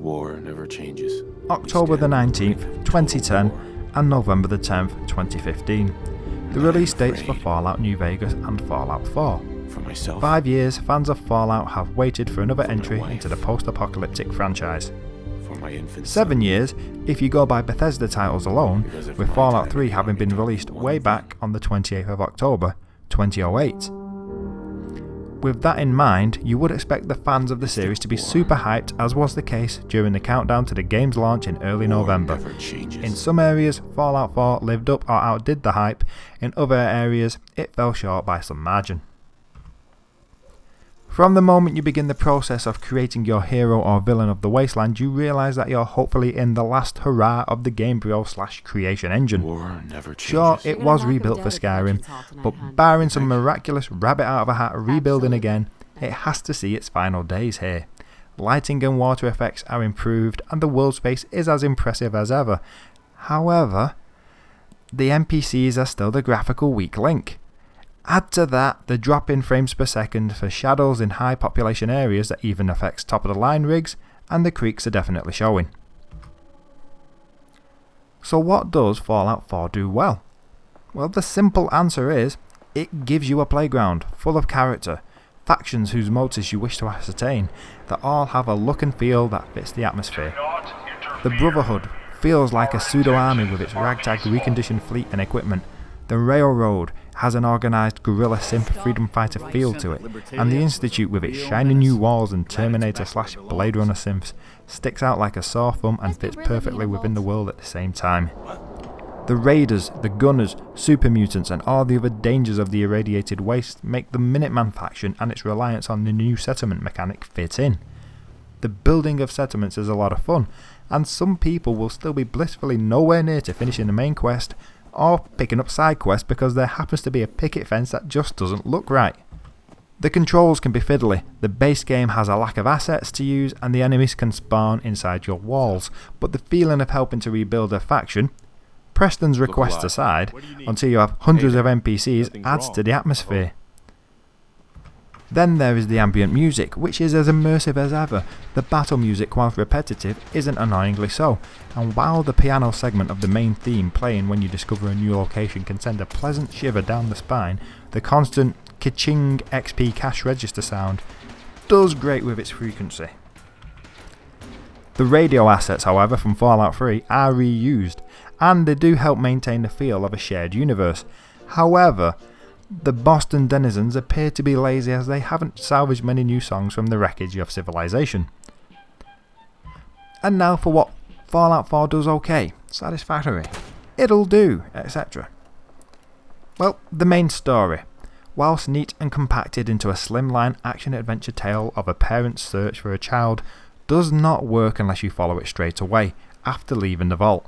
War never changes. October the 19th, 2010 and November the 10th, 2015. The release dates for Fallout New Vegas and Fallout 4. For myself. 5 years, fans of Fallout have waited for another entry into the post-apocalyptic franchise. For my infant 7 years, if you go by Bethesda titles alone, with Fallout 3 having been released way back on the 28th of October, 2008. With that in mind, you would expect the fans of the series to be super hyped, as was the case during the countdown to the game's launch in early November. In some areas, Fallout 4 lived up or outdid the hype, in other areas it fell short by some margin. From the moment you begin the process of creating your hero or villain of the Wasteland, you realise that you're hopefully in the last hurrah of the Gamebryo/creation engine. War never changes. Sure, it was rebuilt for Skyrim, but barring some miraculous rabbit out of a hat rebuilding again, it has to see its final days here. Lighting and water effects are improved and the world space is as impressive as ever. However, the NPCs are still the graphical weak link. Add to that the drop in frames per second for shadows in high population areas that even affects top of the line rigs, and the creaks are definitely showing. So what does Fallout 4 do well? Well, the simple answer is, it gives you a playground full of character, factions whose motives you wish to ascertain, that all have a look and feel that fits the atmosphere. The Brotherhood feels like a pseudo-army with its ragtag reconditioned fleet and equipment. The Railroad has an organised guerrilla synth freedom fighter feel to it, and the Institute with its shiny new walls and Terminator/Blade Runner synths sticks out like a sore thumb and fits perfectly within the world at the same time. The Raiders, the Gunners, Super Mutants and all the other dangers of the irradiated waste make the Minuteman faction and its reliance on the new settlement mechanic fit in. The building of settlements is a lot of fun, and some people will still be blissfully nowhere near to finishing the main quest or picking up side quests because there happens to be a picket fence that just doesn't look right. The controls can be fiddly, the base game has a lack of assets to use and the enemies can spawn inside your walls, but the feeling of helping to rebuild a faction, Preston's requests aside, until you have hundreds of NPCs adds to the atmosphere. Then there is the ambient music, which is as immersive as ever. The battle music, whilst repetitive, isn't annoyingly so, and while the piano segment of the main theme playing when you discover a new location can send a pleasant shiver down the spine, the constant ka-ching XP cash register sound does great with its frequency. The radio assets, however, from Fallout 3 are reused, and they do help maintain the feel of a shared universe. However, the Boston denizens appear to be lazy as they haven't salvaged many new songs from the wreckage of civilization. And now for what Fallout 4 does okay, satisfactory, it'll do, etc. Well, the main story, whilst neat and compacted into a slimline action-adventure tale of a parent's search for a child, does not work unless you follow it straight away, after leaving the vault,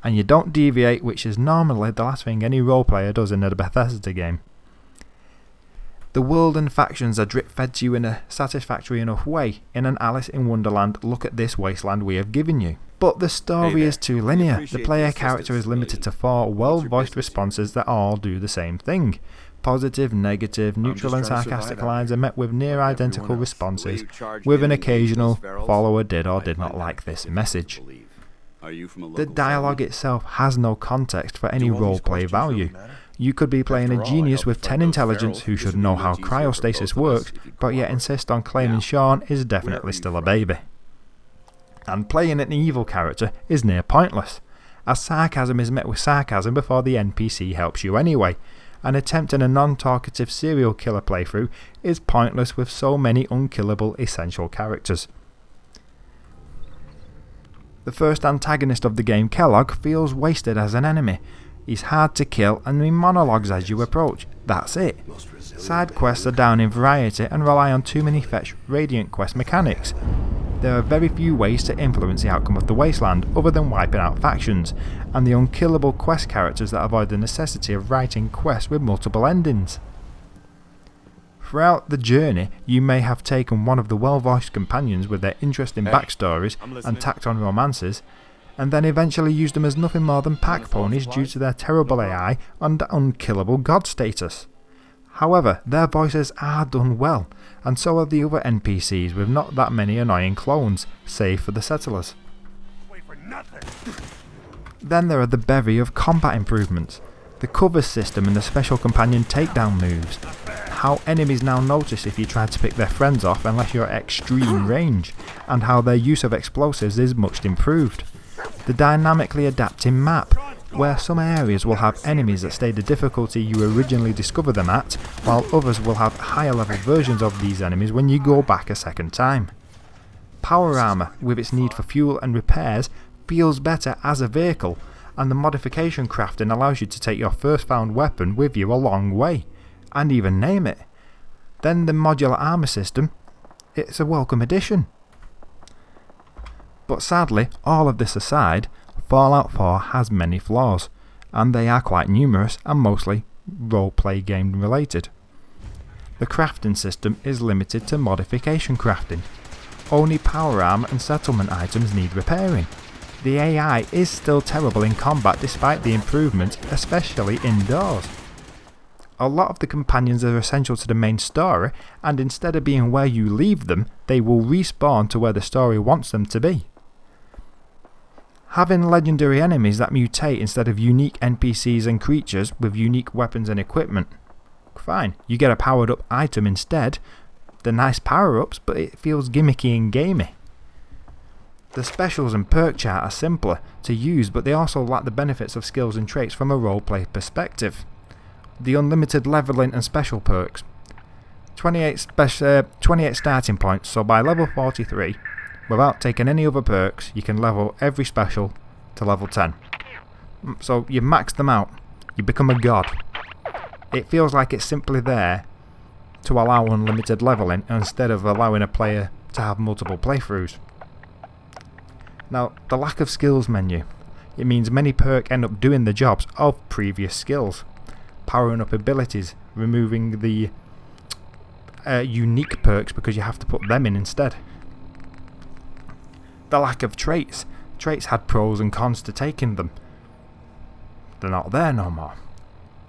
and you don't deviate, which is normally the last thing any role player does in a Bethesda game. The world and factions are drip-fed to you in a satisfactory enough way, in an Alice in Wonderland look at this wasteland we have given you. But the story is too linear. The player character is limited to 4 well-voiced responses that all do the same thing. Positive, negative, neutral and sarcastic lines are met with near identical responses, with an occasional follower did or did not like this message. The dialogue itself has no context for any roleplay value. You could be playing a genius with 10 intelligence who should know how cryostasis works, but yet insist on claiming Sean is definitely still a baby. And playing an evil character is near pointless, as sarcasm is met with sarcasm before the NPC helps you anyway, and attempting a non-talkative serial killer playthrough is pointless with so many unkillable essential characters. The first antagonist of the game, Kellogg, feels wasted as an enemy. He's hard to kill and he monologues as you approach. That's it. Side quests are down in variety and rely on too many fetch Radiant quest mechanics. There are very few ways to influence the outcome of the Wasteland other than wiping out factions, and the unkillable quest characters that avoid the necessity of writing quests with multiple endings. Throughout the journey, you may have taken one of the well-voiced companions with their interesting backstories and tacked on romances, and then eventually used them as nothing more than pack ponies due to their terrible AI and unkillable god status. However, their voices are done well, and so are the other NPCs with not that many annoying clones, save for the settlers. Then there are the bevy of combat improvements, the cover system and the special companion takedown moves, how enemies now notice if you try to pick their friends off unless you're at extreme range, and how their use of explosives is much improved. The dynamically adapting map, where some areas will have enemies that stay the difficulty you originally discovered them at, while others will have higher level versions of these enemies when you go back a second time. Power armor, with its need for fuel and repairs, feels better as a vehicle, and the modification crafting allows you to take your first found weapon with you a long way, and even name it. Then the modular armor system, it's a welcome addition. But sadly, all of this aside, Fallout 4 has many flaws, and they are quite numerous and mostly roleplay game related. The crafting system is limited to modification crafting. Only power armor and settlement items need repairing. The AI is still terrible in combat despite the improvements, especially indoors. A lot of the companions are essential to the main story, and instead of being where you leave them, they will respawn to where the story wants them to be. Having legendary enemies that mutate instead of unique NPCs and creatures with unique weapons and equipment. Fine, you get a powered up item instead. They're nice power ups, but it feels gimmicky and gamey. The specials and perk chart are simpler to use, but they also lack the benefits of skills and traits from a roleplay perspective. The unlimited leveling and special perks. 28 starting points, so by level 43, without taking any other perks, you can level every special to level 10. So you max them out, you become a god. It feels like it's simply there to allow unlimited leveling instead of allowing a player to have multiple playthroughs. Now, the lack of skills menu. It means many perks end up doing the jobs of previous skills. Powering up abilities, removing the unique perks because you have to put them in instead. The lack of traits. Traits had pros and cons to taking them. They're not there no more.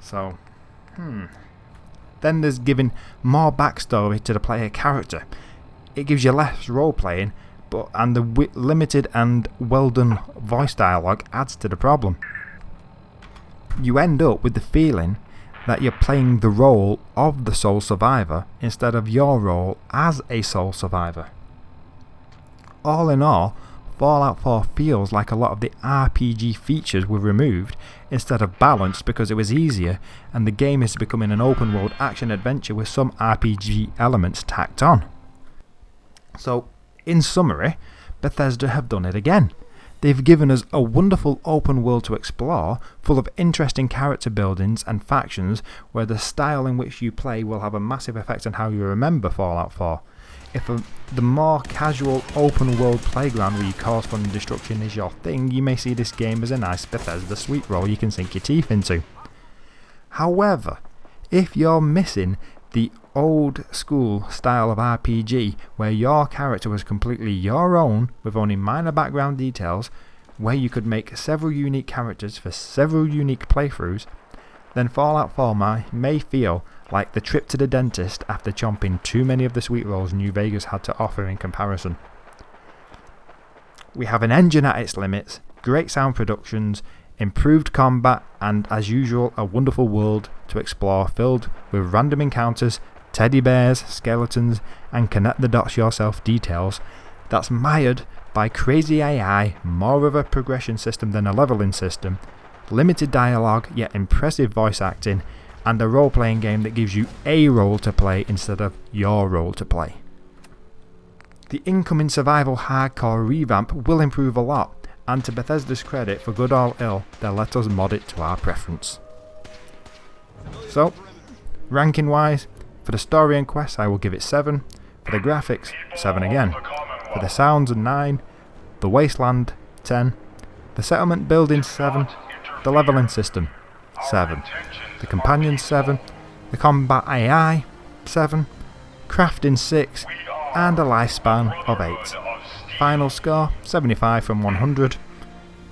So, Then there's giving more backstory to the player character. It gives you less role playing, and the limited and well done voice dialogue adds to the problem. You end up with the feeling that you're playing the role of the sole survivor instead of your role as a sole survivor. All in all, Fallout 4 feels like a lot of the RPG features were removed instead of balanced because it was easier, and the game is becoming an open world action adventure with some RPG elements tacked on. So, in summary, Bethesda have done it again. They've given us a wonderful open world to explore, full of interesting character buildings and factions, where the style in which you play will have a massive effect on how you remember Fallout 4. If the more casual open world playground where you cause fun and destruction is your thing, you may see this game as a nice Bethesda sweet roll you can sink your teeth into. However, if you're missing the old school style of RPG where your character was completely your own with only minor background details, where you could make several unique characters for several unique playthroughs, then Fallout 4 may feel like the trip to the dentist after chomping too many of the sweet rolls New Vegas had to offer in comparison. We have an engine at its limits, great sound productions, improved combat, and as usual a wonderful world to explore filled with random encounters, teddy bears, skeletons, and connect the dots yourself details that's mired by crazy AI, more of a progression system than a leveling system, limited dialogue yet impressive voice acting, and a role-playing game that gives you a role to play instead of your role to play. The incoming survival hardcore revamp will improve a lot, and to Bethesda's credit, for good or ill, they'll let us mod it to our preference. So, ranking wise, for the story and quests I will give it 7, for the graphics 7 again, for the sounds 9, the wasteland 10, the settlement building 7, the leveling system 7, the companions 7, the combat AI 7, crafting 6, and a lifespan of 8. Final score 75 from 100,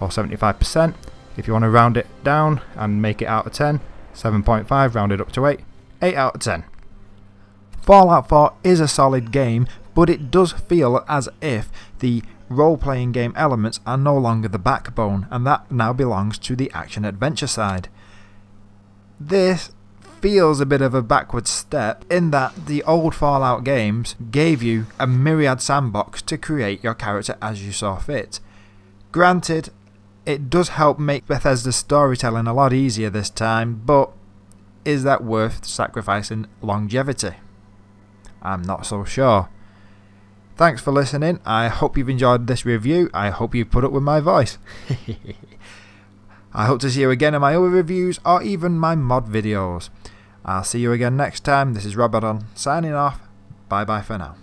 or 75%. If you want to round it down and make it out of 10, 7.5 rounded up to 8, 8 out of 10. Fallout 4 is a solid game, but it does feel as if the role-playing game elements are no longer the backbone, and that now belongs to the action-adventure side. This feels a bit of a backward step in that the old Fallout games gave you a myriad sandbox to create your character as you saw fit. Granted, it does help make Bethesda's storytelling a lot easier this time, but is that worth sacrificing longevity? I'm not so sure. Thanks for listening. I hope you've enjoyed this review. I hope you've put up with my voice. I hope to see you again in my other reviews or even my mod videos. I'll see you again next time. This is Robert on signing off. Bye bye for now.